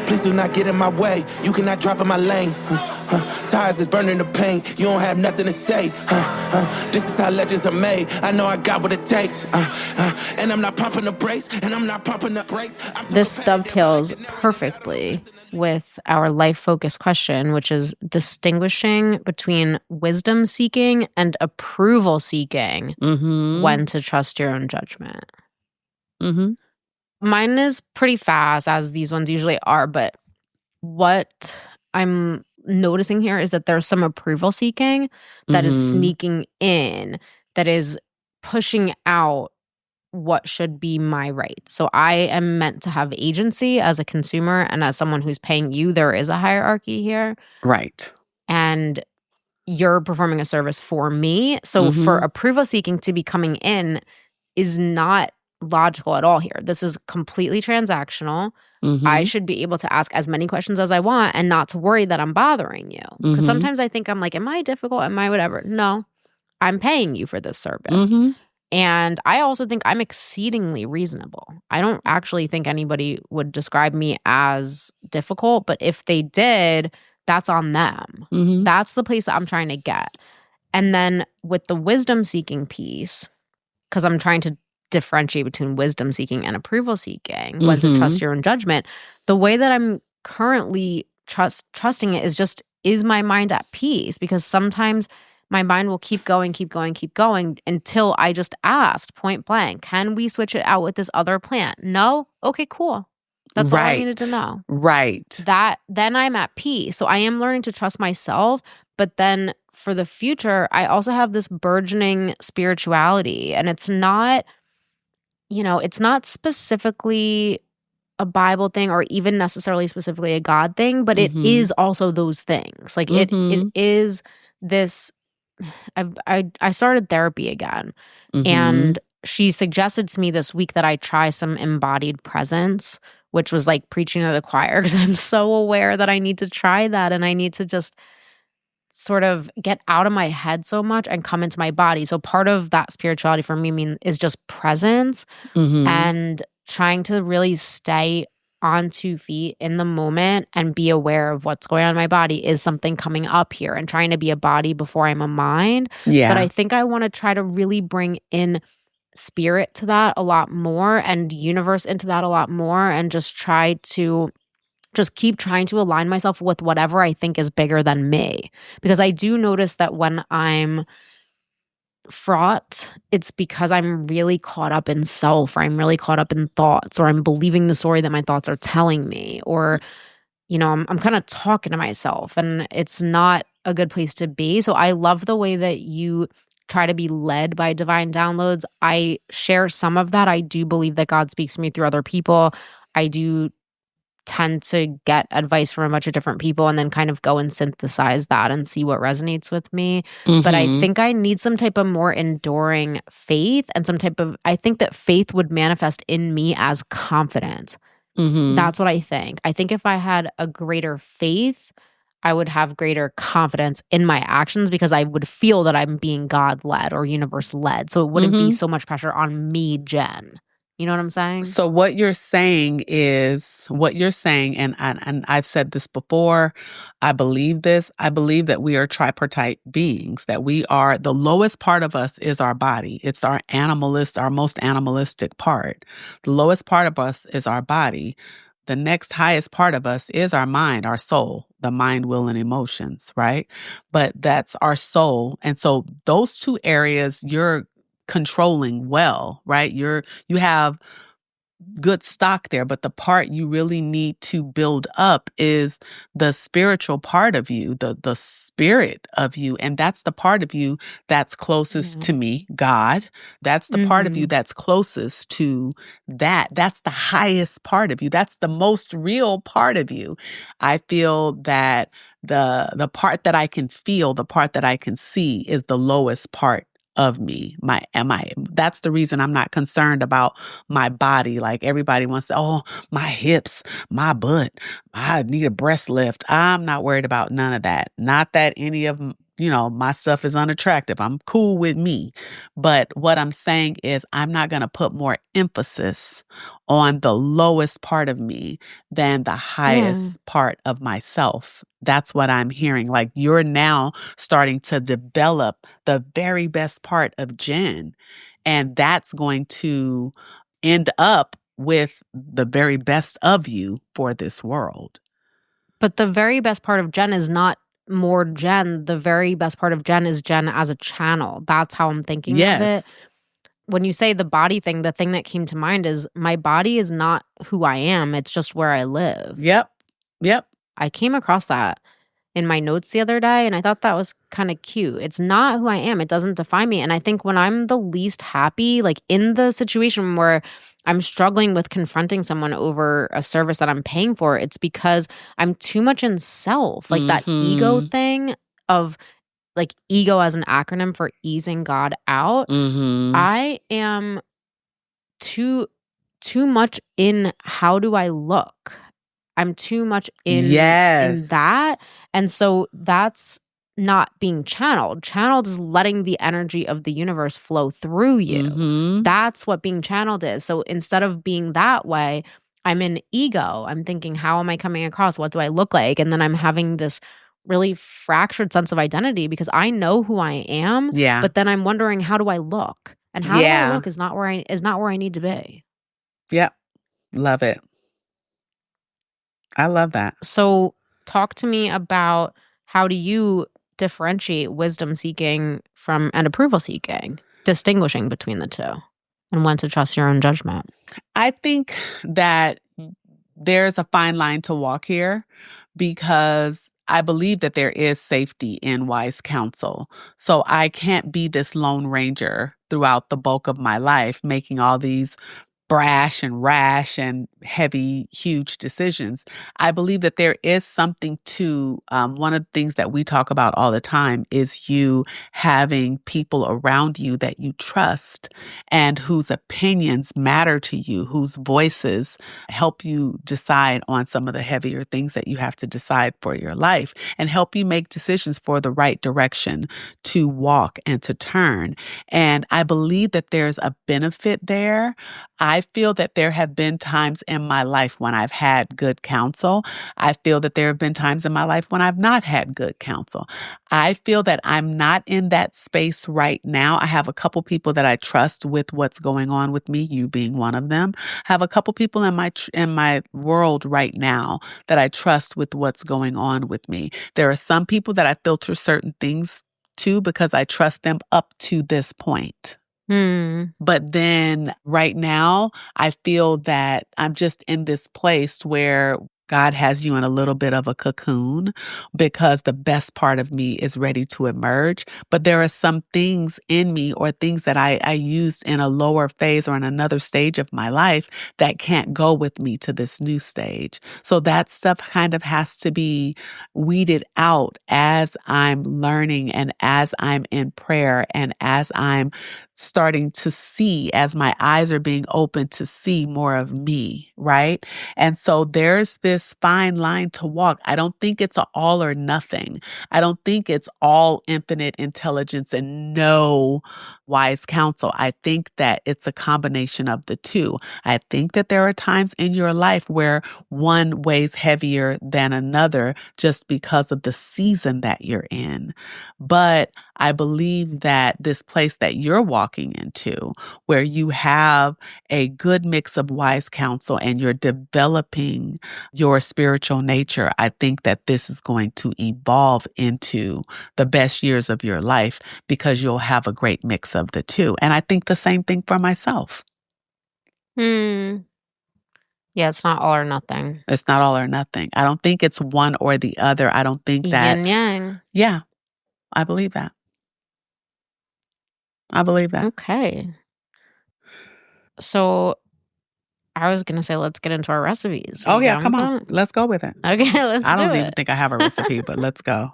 Please do not get in my way. You cannot drive in my lane. Tires is burning the paint. You don't have nothing to say. This is how legends are made. I know I got what it takes. And I'm not pumping the brakes. And I'm not pumping the brakes. This dovetails perfectly with our life focus question, which is distinguishing between wisdom seeking and approval seeking when to trust your own judgment. Mine is pretty fast, as these ones usually are, but what I'm noticing here is that there's some approval seeking that is sneaking in, that is pushing out what should be my rights. So I am meant to have agency as a consumer, and as someone who's paying you, there is a hierarchy here. Right. And you're performing a service for me. So for approval seeking to be coming in is not logical at all here. This is completely transactional. I should be able to ask as many questions as I want and not to worry that I'm bothering you. Because sometimes I think I'm like, am I difficult? Am I whatever? No, I'm paying you for this service. And I also think I'm exceedingly reasonable. I don't actually think anybody would describe me as difficult, but if they did, that's on them. That's the place that I'm trying to get. And then with the wisdom seeking piece, because I'm trying to differentiate between wisdom seeking and approval seeking, when to trust your own judgment, the way that I'm currently trusting it is my mind at peace? Because sometimes my mind will keep going until I just asked point blank, can we switch it out with this other plant? No? Okay, cool. That's all I needed to know. Right. Then I'm at peace. So I am learning to trust myself. But then for the future, I also have this burgeoning spirituality. And it's not, it's not specifically a Bible thing or even necessarily specifically a God thing, but it is also those things. Like it is this. I started therapy again, and she suggested to me this week that I try some embodied presence, which was like preaching to the choir, because I'm so aware that I need to try that, and I need to just sort of get out of my head so much and come into my body. So part of that spirituality for me is just presence and trying to really stay on 2 feet in the moment and be aware of what's going on in my body. Is something coming up here, and trying to be a body before I'm a mind. Yeah. But I think I want to try to really bring in spirit to that a lot more, and universe into that a lot more, and just keep trying to align myself with whatever I think is bigger than me. Because I do notice that when I'm fraught, it's because I'm really caught up in self, or I'm really caught up in thoughts, or I'm believing the story that my thoughts are telling me, or I'm kind of talking to myself, and it's not a good place to be. So I love the way that you try to be led by divine downloads. I share some of that. I do believe that God speaks to me through other people. I do tend to get advice from a bunch of different people and then kind of go and synthesize that and see what resonates with me. But I think I need some type of more enduring faith, and I think that faith would manifest in me as confidence. That's what I think. I think if I had a greater faith, I would have greater confidence in my actions, because I would feel that I'm being God-led or universe-led. So it wouldn't be so much pressure on me, Jen. You know what I'm saying? So what you're saying, and I've said this before, I believe this. I believe that we are tripartite beings, that we are, the lowest part of us is our body. It's our most animalistic part. The lowest part of us is our body. The next highest part of us is our mind, our soul, the mind, will, and emotions, right? But that's our soul. And so those 2 areas you're controlling well, right? You have good stock there, but the part you really need to build up is the spiritual part of you, the spirit of you. And that's the part of you that's closest to me, God. That's the part of you that's closest to that. That's the highest part of you. That's the most real part of you. I feel that the part that I can feel, the part that I can see, is the lowest part of me. That's the reason I'm not concerned about my body. Like everybody wants to, my hips, my butt, I need a breast lift. I'm not worried about none of that. Not that any of my stuff is unattractive. I'm cool with me. But what I'm saying is I'm not going to put more emphasis on the lowest part of me than the highest part of myself. That's what I'm hearing. Like you're now starting to develop the very best part of Jen. And that's going to end up with the very best of you for this world. But the very best part of Jen is not more Jen. The very best part of Jen is Jen as a channel. That's how I'm thinking of it. When you say the body thing, the thing that came to mind is my body is not who I am. It's just where I live. Yep. I came across that in my notes the other day, and I thought that was kind of cute. It's not who I am. It doesn't define me. And I think when I'm the least happy, like in the situation where I'm struggling with confronting someone over a service that I'm paying for, it's because I'm too much in self. Like that ego thing of like ego as an acronym for easing God out. I am too much in how do I look? I'm too much in that. And so that's not being channeled. Channeled is letting the energy of the universe flow through you. That's what being channeled is. So instead of being that way, I'm in ego. I'm thinking, how am I coming across? What do I look like? And then I'm having this really fractured sense of identity because I know who I am. But then I'm wondering, how do I look? And how do I look is not where I need to be. Yep. Love it. I love that. So talk to me about, how do you differentiate wisdom seeking and approval seeking, distinguishing between the two, and when to trust your own judgment? I think that there's a fine line to walk here, because I believe that there is safety in wise counsel. So I can't be this lone ranger throughout the bulk of my life, making all these brash and rash and heavy, huge decisions. I believe that there is something to one of the things that we talk about all the time is you having people around you that you trust and whose opinions matter to you, whose voices help you decide on some of the heavier things that you have to decide for your life and help you make decisions for the right direction to walk and to turn. And I believe that there's a benefit there. I feel that there have been times in my life when I've had good counsel. I feel that there have been times in my life when I've not had good counsel. I feel that I'm not in that space right now. I have a couple people that I trust with what's going on with me, you being one of them. I have a couple people in my world right now that I trust with what's going on with me. There are some people that I filter certain things to because I trust them up to this point. But then right now, I feel that I'm just in this place where God has you in a little bit of a cocoon because the best part of me is ready to emerge. But there are some things in me or things that I used in a lower phase or in another stage of my life that can't go with me to this new stage. So that stuff kind of has to be weeded out as I'm learning and as I'm in prayer and as I'm starting to see, as my eyes are being open to see more of me, right? And so there's this fine line to walk. I don't think it's an all or nothing. I don't think it's all infinite intelligence and no wise counsel. I think that it's a combination of the two. I think that there are times in your life where one weighs heavier than another just because of the season that you're in. But I believe that this place that you're walking into, where you have a good mix of wise counsel and you're developing your spiritual nature, I think that this is going to evolve into the best years of your life because you'll have a great mix of the two. And I think the same thing for myself. Yeah, it's not all or nothing. It's not all or nothing. I don't think it's one or the other. I don't think that. Yin yang. Yeah, I believe that. I believe that. Okay. So I was going to say, let's get into our recipes. Oh, yeah, come on. Let's go with it. Okay, let's do it. I don't even think I have a recipe, but let's go.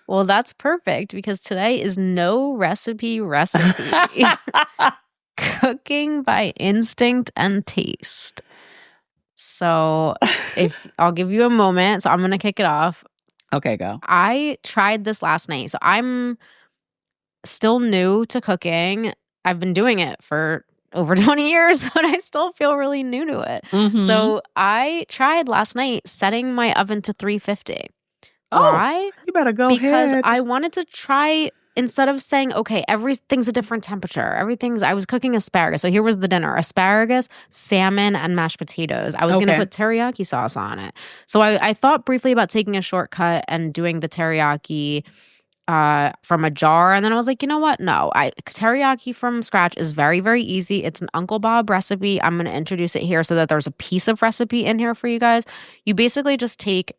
Well, that's perfect because today is no recipe. Cooking by instinct and taste. So if I'll give you a moment. So I'm going to kick it off. Okay, go. I tried this last night. So I'm still new to cooking. I've been doing it for over 20 years, but I still feel really new to it. Mm-hmm. So I tried last night setting my oven to 350. Oh, why? You better go because ahead. I wanted to try, instead of saying, okay, everything's a different temperature. I was cooking asparagus. So here was the dinner: asparagus, salmon, and mashed potatoes. I was going to put teriyaki sauce on it. So I thought briefly about taking a shortcut and doing the teriyaki from a jar. And then I was like, you know what? No, teriyaki from scratch is very, very easy. It's an Uncle Bob recipe. I'm going to introduce it here so that there's a piece of recipe in here for you guys. You basically just take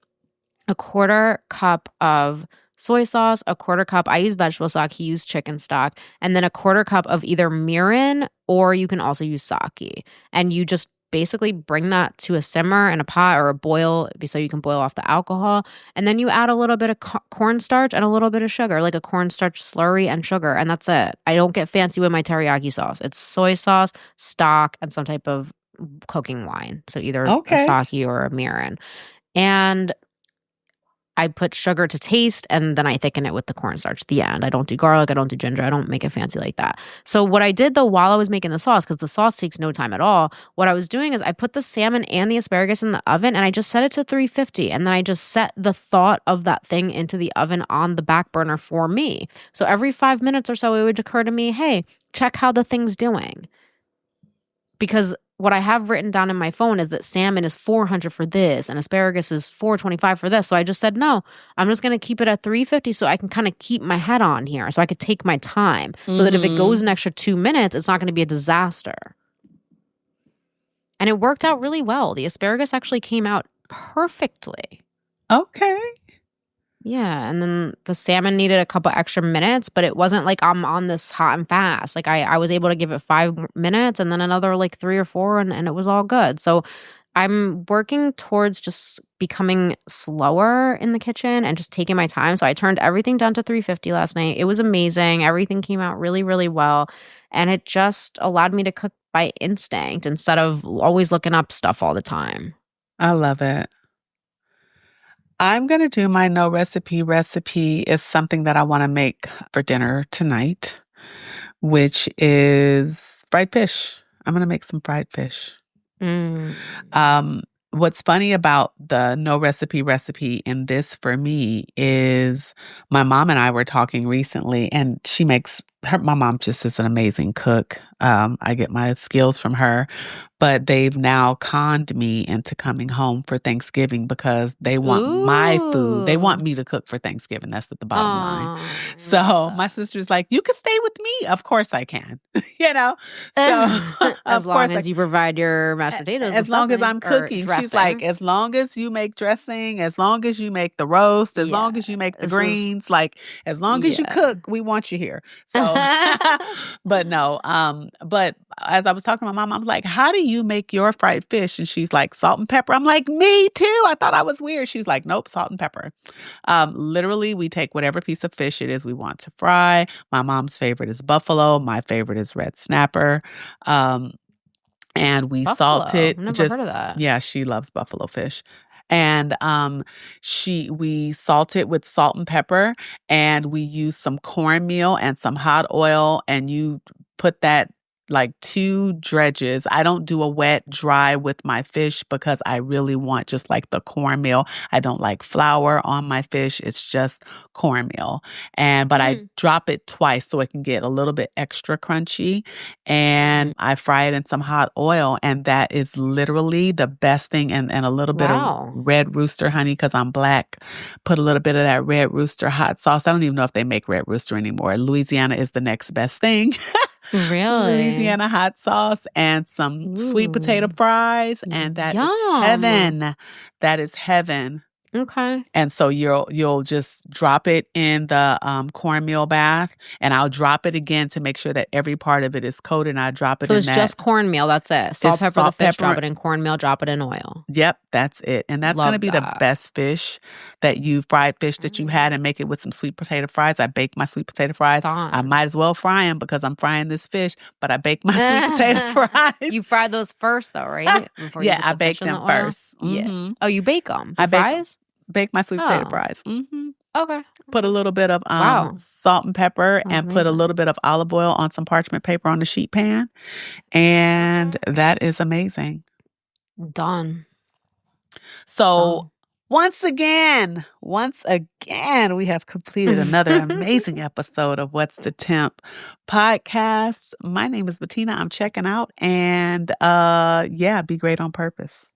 a 1/4 cup of soy sauce, a 1/4 cup, I use vegetable stock, he used chicken stock, and then a 1/4 cup of either mirin or you can also use sake. And you just basically bring that to a simmer in a pot or a boil so you can boil off the alcohol. And then you add a little bit of cornstarch and a little bit of sugar, like a cornstarch slurry and sugar. And that's it. I don't get fancy with my teriyaki sauce. It's soy sauce, stock, and some type of cooking wine. So either a sake or a mirin. And I put sugar to taste, and then I thicken it with the cornstarch at the end. I don't do garlic. I don't do ginger. I don't make it fancy like that. So what I did, though, while I was making the sauce, because the sauce takes no time at all, what I was doing is I put the salmon and the asparagus in the oven, and I just set it to 350. And then I just set the thought of that thing into the oven on the back burner for me. So every 5 minutes or so, it would occur to me, hey, check how the thing's doing. Because what I have written down in my phone is that salmon is 400 for this and asparagus is 425 for this. So I just said, no, I'm just going to keep it at 350 so I can kind of keep my head on here. So I could take my time so that if it goes an extra 2 minutes, it's not going to be a disaster. And it worked out really well. The asparagus actually came out perfectly. Okay. Yeah, and then the salmon needed a couple extra minutes, but it wasn't like I'm on this hot and fast. Like I was able to give it 5 minutes and then another like 3 or 4 and it was all good. So I'm working towards just becoming slower in the kitchen and just taking my time. So I turned everything down to 350 last night. It was amazing. Everything came out really, really well. And it just allowed me to cook by instinct instead of always looking up stuff all the time. I love it. I'm going to do my no recipe. It's something that I want to make for dinner tonight, which is fried fish. I'm going to make some fried fish. What's funny about the no recipe in this for me is my mom and I were talking recently, and my mom just is an amazing cook. I get my skills from her, but they've now conned me into coming home for Thanksgiving because they want my food. They want me to cook for Thanksgiving. That's the bottom line. So my sister's like, you can stay with me. Of course I can. So as long as you provide your mashed potatoes. As long as I'm cooking. She's like, as long as you make dressing, as long as you make the roast, as long as you make the greens, like as long as you cook, we want you here. So, but no, but as I was talking to my mom, I was like, how do you make your fried fish? And she's like, salt and pepper. I'm like, me too. I thought I was weird. She's like, nope, salt and pepper. Literally, we take whatever piece of fish it is we want to fry. My mom's favorite is buffalo. My favorite is red snapper. And we salt it. Never heard of that. Yeah, she loves buffalo fish. And we salt it with salt and pepper, and we use some cornmeal and some hot oil, and you put that like 2 dredges. I don't do a wet dry with my fish because I really want just like the cornmeal. I don't like flour on my fish. It's just cornmeal. But I drop it twice so it can get a little bit extra crunchy. And I fry it in some hot oil. And that is literally the best thing. And a little bit of Red Rooster honey because I'm Black. Put a little bit of that Red Rooster hot sauce. I don't even know if they make Red Rooster anymore. Louisiana is the next best thing. Really? Louisiana hot sauce and some sweet potato fries. And that is heaven. That is heaven. Okay. And so you'll just drop it in the cornmeal bath, and I'll drop it again to make sure that every part of it is coated. And I drop it in that. So it's just cornmeal. That's it. Salt, pepper, the fish, drop it in cornmeal, drop it in oil. Yep, that's it. And that's going to be the best fish fried fish that you had, and make it with some sweet potato fries. I bake my sweet potato fries. I might as well fry them because I'm frying this fish, but I bake my sweet potato fries. You fry those first though, right? Yeah, I bake them first. Yeah. Oh, you bake them? Fries? Bake my sweet potato fries. Mm-hmm. Okay. Put a little bit of salt and pepper. Sounds amazing. Put a little bit of olive oil on some parchment paper on the sheet pan. And that is amazing. Done. So once again, we have completed another amazing episode of What's the Temp podcast. My name is Betina. I'm checking out. And be great on purpose.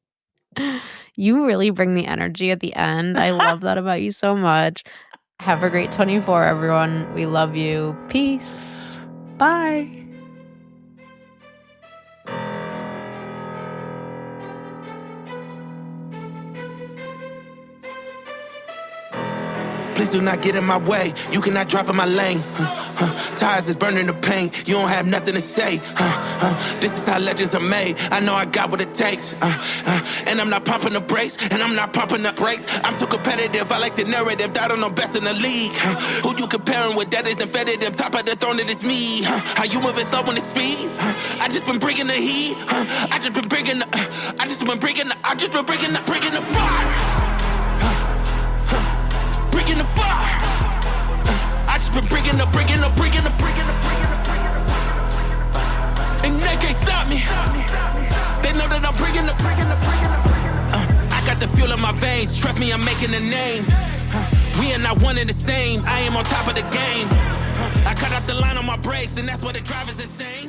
You really bring the energy at the end. I love that about you so much. Have a great 24, everyone. We love you. Peace. Bye. Please do not get in my way. You cannot drive in my lane. Tires is burning the paint. You don't have nothing to say. This is how legends are made. I know I got what it takes. And I'm not pumping the brakes. And I'm not pumping the brakes. I'm too competitive. I like the narrative. I don't know best in the league. Who you comparing with? That isn't competitive. Top of the throne, it is me. How you moving so when it's speed? I just been bringing the heat. I just been bringing the fire. Bringing the fire. I just been bringing the. And they can't stop me. They know that I'm bringing the. I got the fuel in my veins. Trust me, I'm making a name. We are not one and the same. I am on top of the game. I cut out the line on my brakes, and that's why the driver's insane.